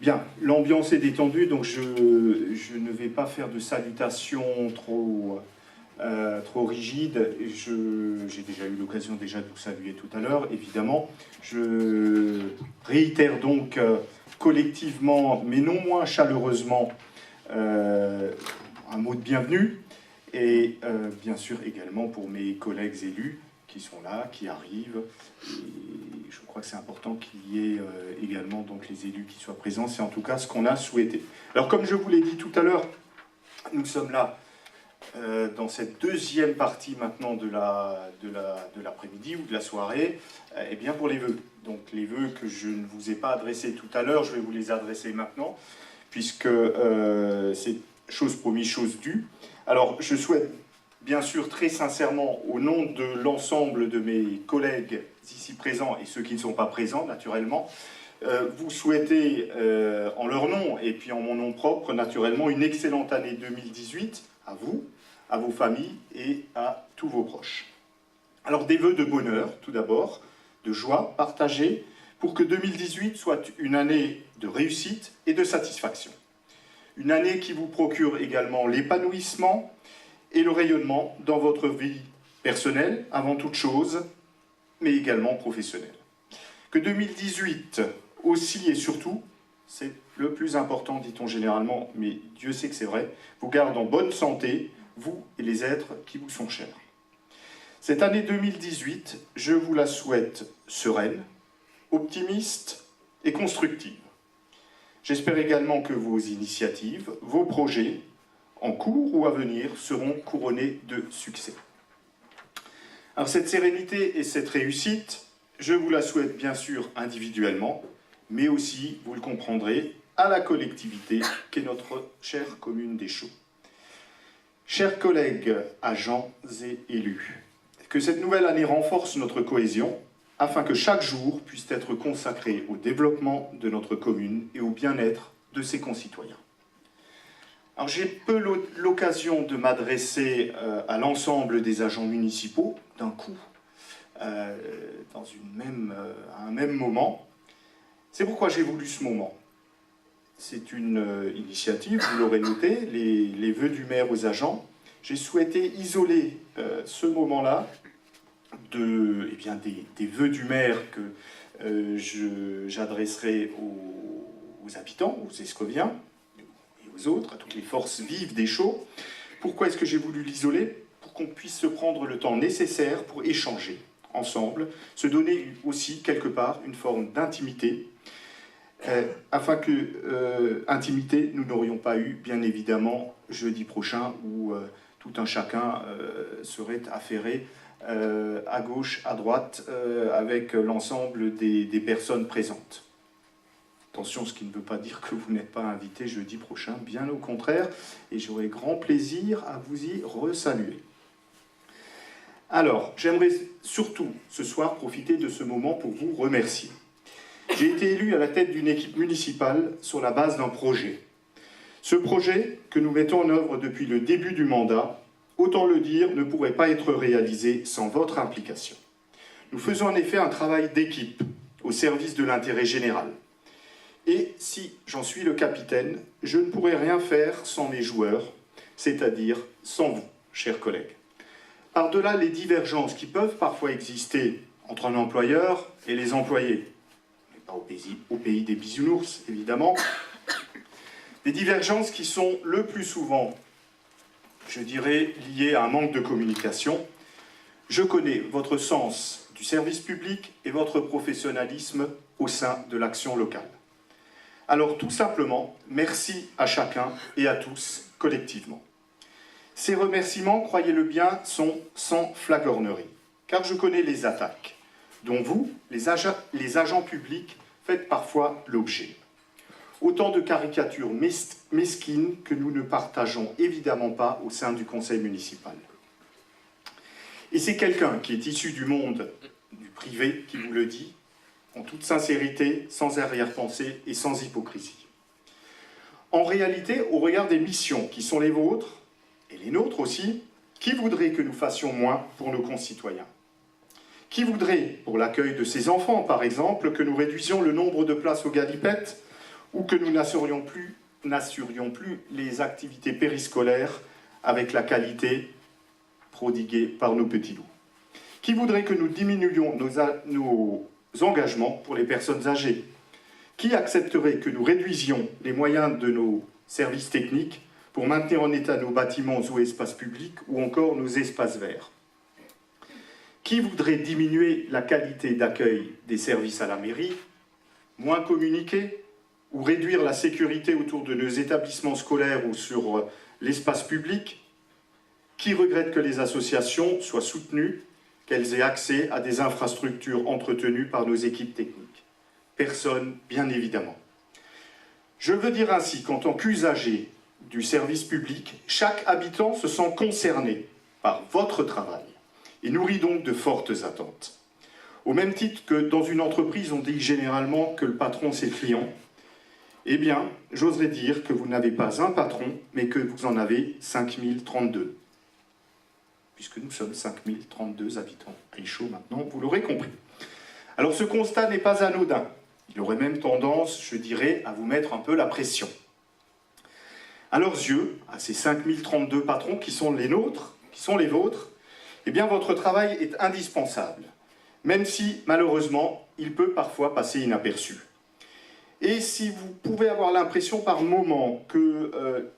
Bien, l'ambiance est détendue, donc je ne vais pas faire de salutations trop rigides. J'ai déjà eu l'occasion de vous saluer tout à l'heure, évidemment. Je réitère donc collectivement, mais non moins chaleureusement, un mot de bienvenue. Et bien sûr également pour mes collègues élus qui sont là, qui arrivent. Et je crois que c'est important qu'il y ait également donc, les élus qui soient présents. C'est en tout cas ce qu'on a souhaité. Alors comme je vous l'ai dit tout à l'heure, nous sommes là dans cette deuxième partie maintenant de l'après-midi ou de la soirée, et bien pour les vœux. Donc les vœux que je ne vous ai pas adressés tout à l'heure, je vais vous les adresser maintenant, puisque c'est chose promise, chose due. Alors je souhaite bien sûr très sincèrement, au nom de l'ensemble de mes collègues ici présents et ceux qui ne sont pas présents naturellement, vous souhaiter en leur nom et puis en mon nom propre naturellement une excellente année 2018 à vous, à vos familles et à tous vos proches. Alors des vœux de bonheur tout d'abord, de joie partagée pour que 2018 soit une année de réussite et de satisfaction. Une année qui vous procure également l'épanouissement et le rayonnement dans votre vie personnelle, avant toute chose, mais également professionnelle. Que 2018, aussi et surtout, c'est le plus important, dit-on généralement, mais Dieu sait que c'est vrai, vous garde en bonne santé, vous et les êtres qui vous sont chers. Cette année 2018, je vous la souhaite sereine, optimiste et constructive. J'espère également que vos initiatives, vos projets, en cours ou à venir, seront couronnés de succès. Alors cette sérénité et cette réussite, je vous la souhaite bien sûr individuellement, mais aussi, vous le comprendrez, à la collectivité qu'est notre chère commune des Chauds. Chers collègues, agents et élus, que cette nouvelle année renforce notre cohésion, afin que chaque jour puisse être consacré au développement de notre commune et au bien-être de ses concitoyens. Alors j'ai peu l'occasion de m'adresser à l'ensemble des agents municipaux d'un coup, dans à un même moment. C'est pourquoi j'ai voulu ce moment. C'est une initiative, vous l'aurez noté, les vœux du maire aux agents. J'ai souhaité isoler ce moment-là des vœux du maire que j'adresserai aux habitants, aux Escoviens, aux autres, à toutes les forces vives des Chauds. Pourquoi est-ce que j'ai voulu l'isoler? Pour qu'on puisse se prendre le temps nécessaire pour échanger ensemble, se donner aussi quelque part une forme d'intimité, afin que intimité nous n'aurions pas eu bien évidemment jeudi prochain où tout un chacun serait affairé à gauche, à droite, avec l'ensemble des personnes présentes. Attention, ce qui ne veut pas dire que vous n'êtes pas invité jeudi prochain, bien au contraire, et j'aurai grand plaisir à vous y resaluer. Alors, j'aimerais surtout ce soir profiter de ce moment pour vous remercier. J'ai été élu à la tête d'une équipe municipale sur la base d'un projet. Ce projet que nous mettons en œuvre depuis le début du mandat, autant le dire, ne pourrait pas être réalisé sans votre implication. Nous faisons en effet un travail d'équipe au service de l'intérêt général. Et si j'en suis le capitaine, je ne pourrais rien faire sans mes joueurs, c'est-à-dire sans vous, chers collègues. Par-delà les divergences qui peuvent parfois exister entre un employeur et les employés, mais pas au pays des bisounours, évidemment, des divergences qui sont le plus souvent, je dirais, liées à un manque de communication. Je connais votre sens du service public et votre professionnalisme au sein de l'action locale. Alors tout simplement, merci à chacun et à tous collectivement. Ces remerciements, croyez-le bien, sont sans flagornerie, car je connais les attaques, dont vous, les agents publics, faites parfois l'objet. Autant de caricatures mesquines que nous ne partageons évidemment pas au sein du conseil municipal. Et c'est quelqu'un qui est issu du monde du privé qui vous le dit, en toute sincérité, sans arrière-pensée et sans hypocrisie. En réalité, au regard des missions qui sont les vôtres, et les nôtres aussi, qui voudrait que nous fassions moins pour nos concitoyens? Qui voudrait, pour l'accueil de ses enfants par exemple, que nous réduisions le nombre de places aux galipettes, ou que nous n'assurions plus les activités périscolaires avec la qualité prodiguée par nos petits loups. Qui voudrait que nous diminuions nos engagements pour les personnes âgées? Qui accepterait que nous réduisions les moyens de nos services techniques pour maintenir en état nos bâtiments ou espaces publics ou encore nos espaces verts? Qui voudrait diminuer la qualité d'accueil des services à la mairie, moins communiquer, ou réduire la sécurité autour de nos établissements scolaires ou sur l'espace public? Qui regrette que les associations soient soutenues, qu'elles aient accès à des infrastructures entretenues par nos équipes techniques? Personne, bien évidemment. Je veux dire ainsi qu'en tant qu'usager du service public, chaque habitant se sent concerné par votre travail et nourrit donc de fortes attentes. Au même titre que dans une entreprise, on dit généralement que le patron c'est le client, eh bien, j'oserais dire que vous n'avez pas un patron, mais que vous en avez 5032. Puisque nous sommes 5032 habitants. Richaud maintenant, vous l'aurez compris. Alors ce constat n'est pas anodin. Il aurait même tendance, je dirais, à vous mettre un peu la pression. À leurs yeux, à ces 5032 patrons qui sont les nôtres, qui sont les vôtres, eh bien votre travail est indispensable, même si, malheureusement, il peut parfois passer inaperçu. Et si vous pouvez avoir l'impression par moment de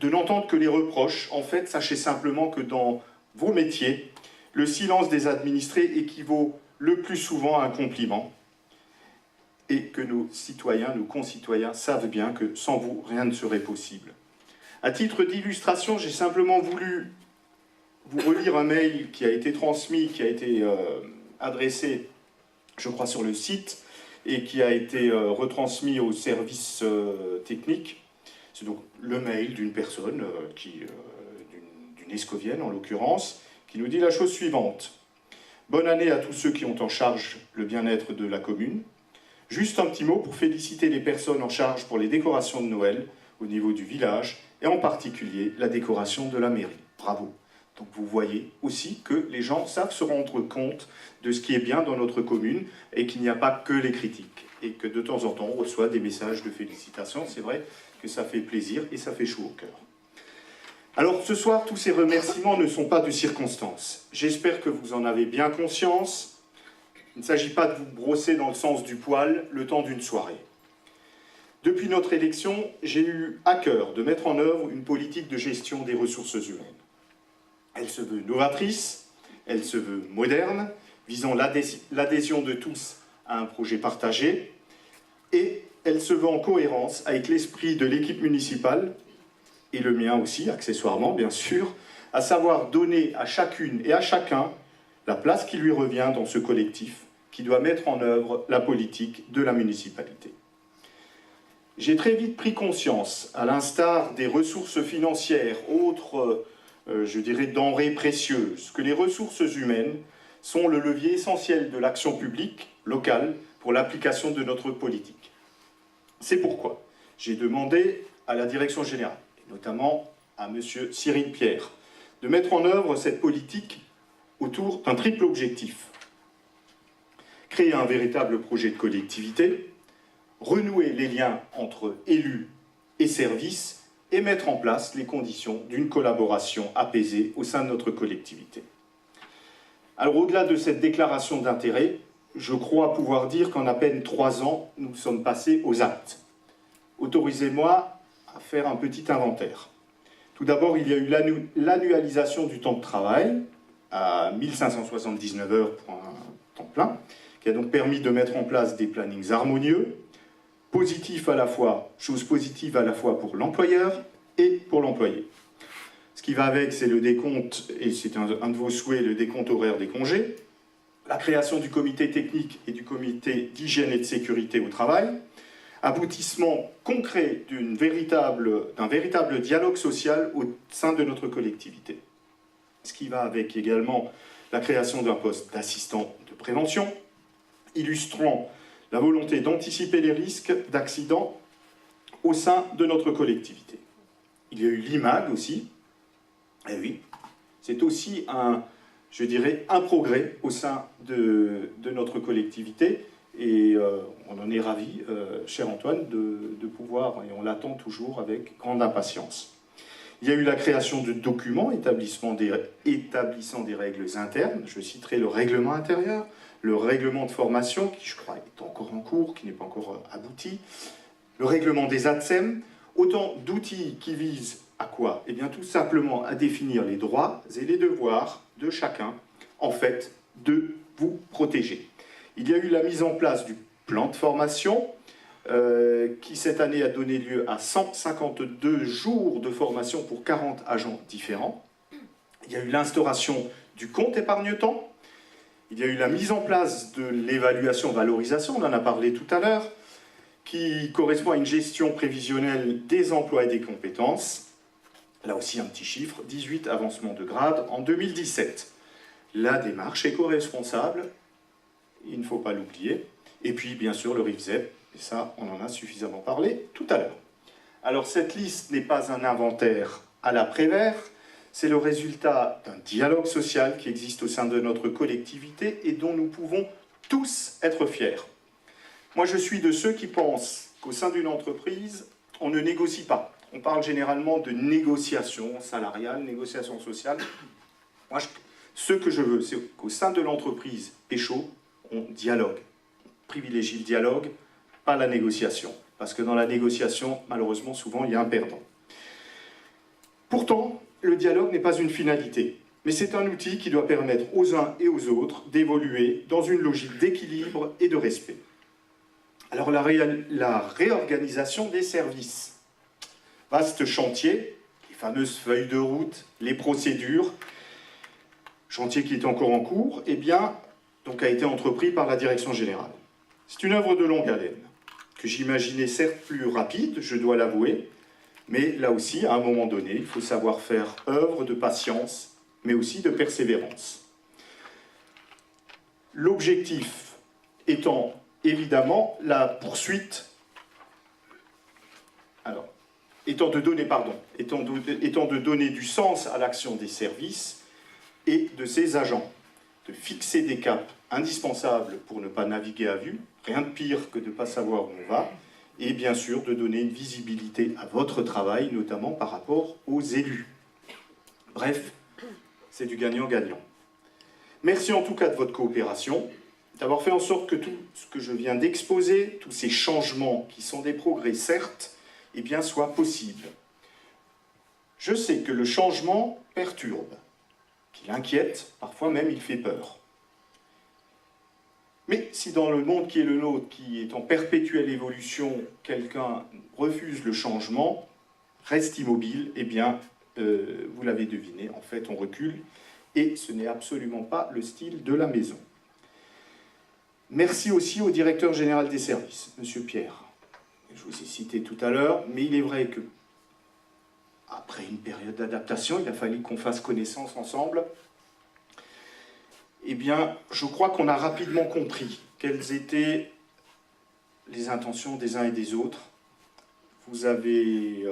n'entendre que les reproches, en fait, sachez simplement que dans vos métiers, le silence des administrés équivaut le plus souvent à un compliment, et que nos citoyens, nos concitoyens savent bien que sans vous, rien ne serait possible. À titre d'illustration, j'ai simplement voulu vous relire un mail qui a été transmis, qui a été adressé, je crois, sur le site, et qui a été retransmis au service technique. C'est donc le mail d'une personne, d'une escovienne en l'occurrence, qui nous dit la chose suivante. Bonne année à tous ceux qui ont en charge le bien-être de la commune. Juste un petit mot pour féliciter les personnes en charge pour les décorations de Noël au niveau du village, et en particulier la décoration de la mairie. Bravo. Donc vous voyez aussi que les gens savent se rendre compte de ce qui est bien dans notre commune et qu'il n'y a pas que les critiques. Et que de temps en temps, on reçoit des messages de félicitations. C'est vrai que ça fait plaisir et ça fait chaud au cœur. Alors ce soir, tous ces remerciements ne sont pas de circonstance. J'espère que vous en avez bien conscience. Il ne s'agit pas de vous brosser dans le sens du poil le temps d'une soirée. Depuis notre élection, j'ai eu à cœur de mettre en œuvre une politique de gestion des ressources humaines. Elle se veut novatrice, elle se veut moderne, visant l'adhésion de tous à un projet partagé, et elle se veut en cohérence avec l'esprit de l'équipe municipale, et le mien aussi, accessoirement bien sûr, à savoir donner à chacune et à chacun la place qui lui revient dans ce collectif qui doit mettre en œuvre la politique de la municipalité. J'ai très vite pris conscience, à l'instar des ressources financières, autres je dirais, denrées précieuses, que les ressources humaines sont le levier essentiel de l'action publique locale pour l'application de notre politique. C'est pourquoi j'ai demandé à la direction générale, et notamment à M. Cyril Pierre, de mettre en œuvre cette politique autour d'un triple objectif. Créer un véritable projet de collectivité, renouer les liens entre élus et services, et mettre en place les conditions d'une collaboration apaisée au sein de notre collectivité. Alors au-delà de cette déclaration d'intérêt, je crois pouvoir dire qu'en à peine 3 ans, nous sommes passés aux actes. Autorisez-moi à faire un petit inventaire. Tout d'abord, il y a eu l'annualisation du temps de travail à 1579 heures pour un temps plein, qui a donc permis de mettre en place des plannings harmonieux, positif à la fois, chose positive à la fois pour l'employeur et pour l'employé. Ce qui va avec, c'est le décompte, et c'est un de vos souhaits, le décompte horaire des congés, la création du comité technique et du comité d'hygiène et de sécurité au travail, aboutissement concret d'un véritable dialogue social au sein de notre collectivité. Ce qui va avec également la création d'un poste d'assistant de prévention, illustrant la volonté d'anticiper les risques d'accidents au sein de notre collectivité. Il y a eu l'IMAG aussi. Eh oui, c'est aussi un progrès au sein de notre collectivité, Et on en est ravis, cher Antoine, de pouvoir, et on l'attend toujours avec grande impatience. Il y a eu la création de documents établissant des règles internes. Je citerai le règlement intérieur, le règlement de formation, qui je crois est encore en cours, qui n'est pas encore abouti, le règlement des ATSEM, autant d'outils qui visent à quoi? Eh bien tout simplement à définir les droits et les devoirs de chacun, en fait, de vous protéger. Il y a eu la mise en place du plan de formation, qui cette année a donné lieu à 152 jours de formation pour 40 agents différents. Il y a eu l'instauration du compte épargne-temps. Il y a eu la mise en place de l'évaluation-valorisation, on en a parlé tout à l'heure, qui correspond à une gestion prévisionnelle des emplois et des compétences. Là aussi un petit chiffre, 18 avancements de grade en 2017. La démarche éco-responsable, il ne faut pas l'oublier. Et puis bien sûr le RIFZEP, et ça on en a suffisamment parlé tout à l'heure. Alors cette liste n'est pas un inventaire à la Prévert, c'est le résultat d'un dialogue social qui existe au sein de notre collectivité et dont nous pouvons tous être fiers. Moi je suis de ceux qui pensent qu'au sein d'une entreprise, on ne négocie pas. On parle généralement de négociation salariale, négociation sociale. Moi, ce que je veux, c'est qu'au sein de l'entreprise Pécho, on dialogue. On privilégie le dialogue, pas la négociation. Parce que dans la négociation, malheureusement, souvent, il y a un perdant. Pourtant, le dialogue n'est pas une finalité, mais c'est un outil qui doit permettre aux uns et aux autres d'évoluer dans une logique d'équilibre et de respect. Alors, la réorganisation des services. Vaste chantier, les fameuses feuilles de route, les procédures, chantier qui est encore en cours, eh bien, donc a été entrepris par la direction générale. C'est une œuvre de longue haleine, que j'imaginais certes plus rapide, je dois l'avouer, mais là aussi, à un moment donné, il faut savoir faire œuvre de patience, mais aussi de persévérance. L'objectif étant évidemment la poursuite, étant de donner du sens à l'action des services et de ses agents, de fixer des caps indispensables pour ne pas naviguer à vue, rien de pire que de ne pas savoir où on va, et bien sûr de donner une visibilité à votre travail, notamment par rapport aux élus. Bref, c'est du gagnant-gagnant. Merci en tout cas de votre coopération, d'avoir fait en sorte que tout ce que je viens d'exposer, tous ces changements qui sont des progrès certes, eh bien, soit possible. Je sais que le changement perturbe, qu'il inquiète, parfois même il fait peur. Mais si dans le monde qui est le nôtre, qui est en perpétuelle évolution, quelqu'un refuse le changement, reste immobile, eh bien, vous l'avez deviné, en fait, on recule, et ce n'est absolument pas le style de la maison. Merci aussi au directeur général des services, M. Pierre. Je vous ai cité tout à l'heure, mais il est vrai que après une période d'adaptation, il a fallu qu'on fasse connaissance ensemble. Eh bien, je crois qu'on a rapidement compris quelles étaient les intentions des uns et des autres. Vous avez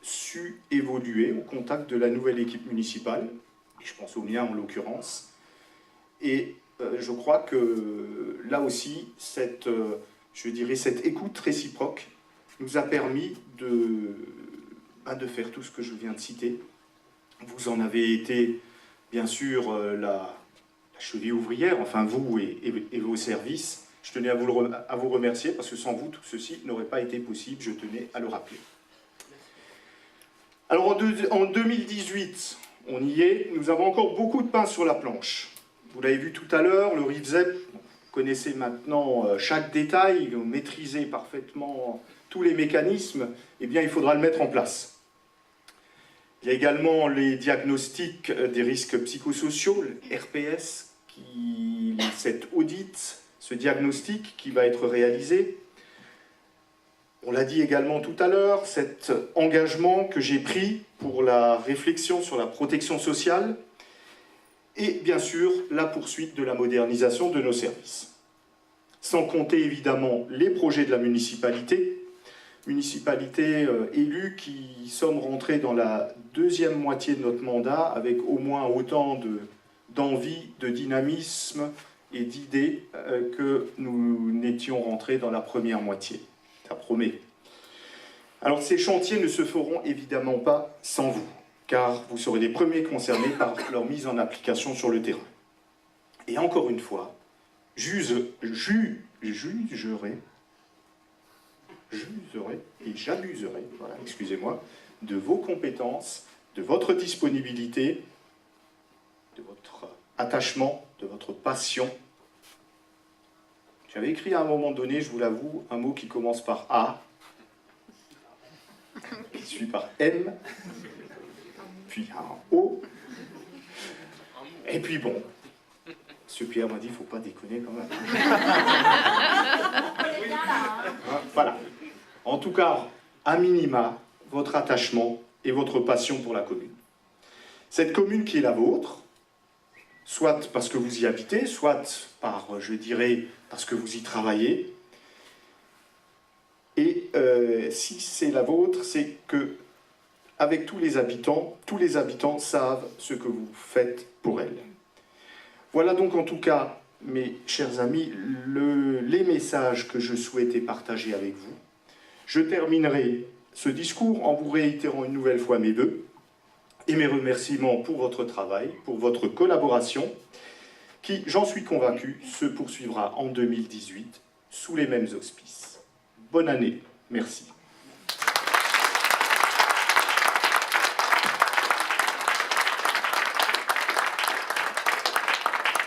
su évoluer au contact de la nouvelle équipe municipale, et je pense au mien en l'occurrence, et je crois que là aussi, cette écoute réciproque nous a permis de faire tout ce que je viens de citer. Vous en avez été, bien sûr, la cheville ouvrière, enfin vous et vos services. Je tenais à vous remercier, parce que sans vous, tout ceci n'aurait pas été possible, je tenais à le rappeler. Alors en 2018, on y est, nous avons encore beaucoup de pain sur la planche. Vous l'avez vu tout à l'heure, le RIFZEP, vous connaissez maintenant chaque détail, vous maîtrisez parfaitement tous les mécanismes, eh bien il faudra le mettre en place. Il y a également les diagnostics des risques psychosociaux, le RPS, cet audit, ce diagnostic qui va être réalisé. On l'a dit également tout à l'heure, cet engagement que j'ai pris pour la réflexion sur la protection sociale et bien sûr la poursuite de la modernisation de nos services. Sans compter évidemment les projets de la municipalité élue qui sommes rentrés dans la deuxième moitié de notre mandat avec au moins autant d'envie, de dynamisme et d'idées que nous n'étions rentrés dans la première moitié. Ça promet. Alors ces chantiers ne se feront évidemment pas sans vous, car vous serez les premiers concernés par leur mise en application sur le terrain. Et encore une fois, j'userai et j'abuserai, voilà, excusez-moi, de vos compétences, de votre disponibilité, de votre attachement, de votre passion. J'avais écrit à un moment donné, je vous l'avoue, un mot qui commence par A, qui suit par M, puis un O, et puis bon, ce Pierre m'a dit, il ne faut pas déconner quand même. Voilà. En tout cas, à minima, votre attachement et votre passion pour la commune. Cette commune qui est la vôtre, soit parce que vous y habitez, soit par, je dirais, parce que vous y travaillez. Et si c'est la vôtre, c'est que, avec tous les habitants savent ce que vous faites pour elle. Voilà donc en tout cas, mes chers amis, les messages que je souhaitais partager avec vous. Je terminerai ce discours en vous réitérant une nouvelle fois mes vœux et mes remerciements pour votre travail, pour votre collaboration, qui, j'en suis convaincu, se poursuivra en 2018 sous les mêmes auspices. Bonne année, merci.